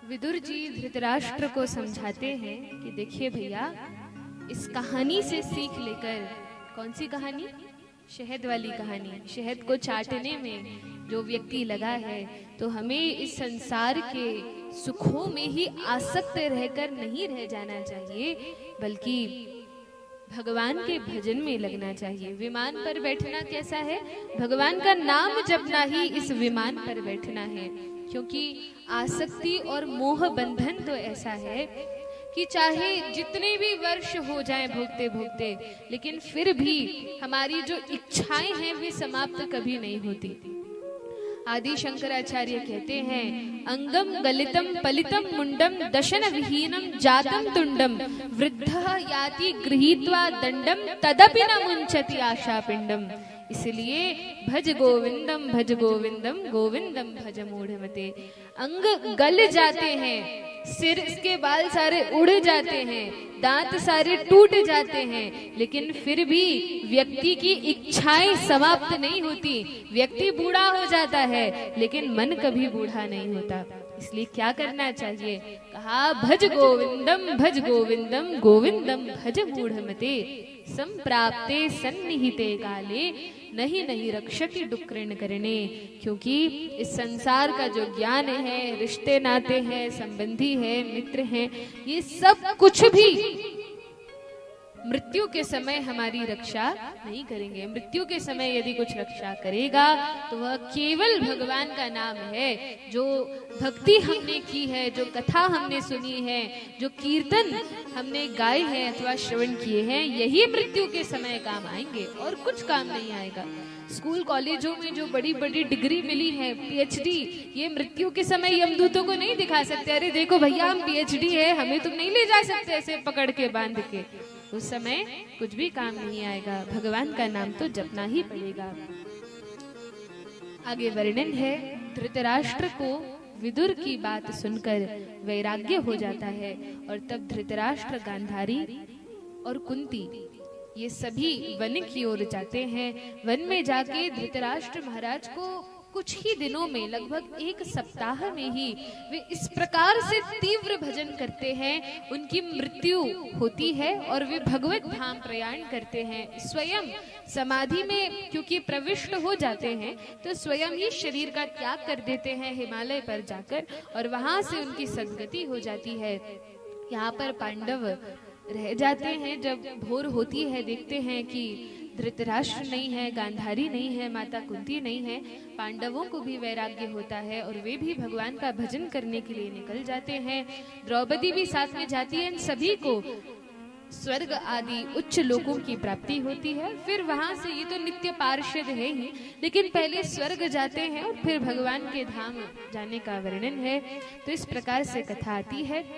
विदुर जी धृतराष्ट्र को समझाते हैं कि देखिए भैया, इस कहानी से सीख लेकर, कौन सी कहानी? शहद वाली कहानी। शहद को चाटने में जो व्यक्ति लगा है, तो हमें इस संसार के सुखों में ही आसक्त रहकर नहीं रह जाना चाहिए, बल्कि भगवान के भजन में लगना चाहिए। विमान पर बैठना कैसा है? भगवान का नाम जपना ही इस विमान पर बैठना है। क्योंकि आसक्ति और मोह बंधन तो ऐसा है कि चाहे जितने भी वर्ष हो जाएं भोगते भोगते, लेकिन फिर भी हमारी जो इच्छाएं हैं वे समाप्त कभी नहीं होती। आदि शंकराचार्य कहते हैं, अंगम गलितम पलितम मुंडम दशन विहीनम जातम तुंडम वृद्धः याति गृहीत्वा दंडम तदपि न मुंचति आशा पिंडम। इसलिए भज गोविंदम गोविंदम भज मूढ़मते। अंग गल जाते हैं, सिर के बाल सारे उड़ जाते हैं, दांत सारे टूट जाते हैं, लेकिन फिर भी व्यक्ति की इच्छाएं समाप्त नहीं होती। व्यक्ति बूढ़ा हो जाता है, लेकिन मन कभी बूढ़ा नहीं होता। इसलिए क्या करना चाहिए? कहा, भज गोविंदम गोविंदम भज मूढ़मते। संप्राप्ते सन्निहिते काले नहीं रक्षति डुक्रिन करने। क्योंकि इस संसार का जो ज्ञान है, रिश्ते नाते हैं, संबंधी है, मित्र हैं, ये सब कुछ भी मृत्यु के समय हमारी रक्षा नहीं करेंगे। मृत्यु के समय यदि कुछ रक्षा करेगा तो वह केवल भगवान का नाम है। जो भक्ति हमने की है, जो कथा हमने सुनी है, जो कीर्तन हमने गाए हैं अथवा श्रवण किए हैं, यही मृत्यु के समय काम आएंगे और कुछ काम नहीं आएगा। स्कूल कॉलेजों में जो बड़ी बड़ी डिग्री मिली है, पीएचडी, ये मृत्यु के समय यमदूतों को नहीं दिखा सकते, अरे देखो भैया हम पीएचडी है, हमें तुम नहीं ले जा सकते ऐसे पकड़ के बांध के। उस समय कुछ भी काम नहीं आएगा। भगवान का नाम तो जपना ही पड़ेगा। आगे वर्णन है, धृतराष्ट्र को विदुर की बात सुनकर वैराग्य हो जाता है, और तब धृतराष्ट्र, गांधारी और कुंती ये सभी वन की ओर जाते हैं। वन में जाके धृतराष्ट्र महाराज को कुछ ही दिनों में, लगभग 1 सप्ताह में ही वे इस प्रकार से तीव्र भजन करते हैं, उनकी मृत्यु होती है और वे भगवत धाम प्रयाण करते हैं। स्वयं समाधि में क्योंकि प्रविष्ट हो जाते हैं, तो स्वयं ही शरीर का त्याग कर देते हैं हिमालय पर जाकर, और वहां से उनकी सद्गति हो जाती है। यहाँ पर पांडव रह जाते हैं। जब भोर होती है, देखते हैं कि धृतराष्ट्र नहीं है, गांधारी नहीं है, माता कुंती नहीं है। पांडवों को भी वैराग्य होता है और वे भी भगवान का भजन करने के लिए निकल जाते हैं। द्रौपदी भी साथ में जाती है। इन सभी को स्वर्ग आदि उच्च लोकों की प्राप्ति होती है। फिर वहां से, ये तो नित्य पार्षद है ही, लेकिन पहले स्वर्ग जाते हैं और फिर भगवान के धाम जाने का वर्णन है। तो इस प्रकार से कथा आती है।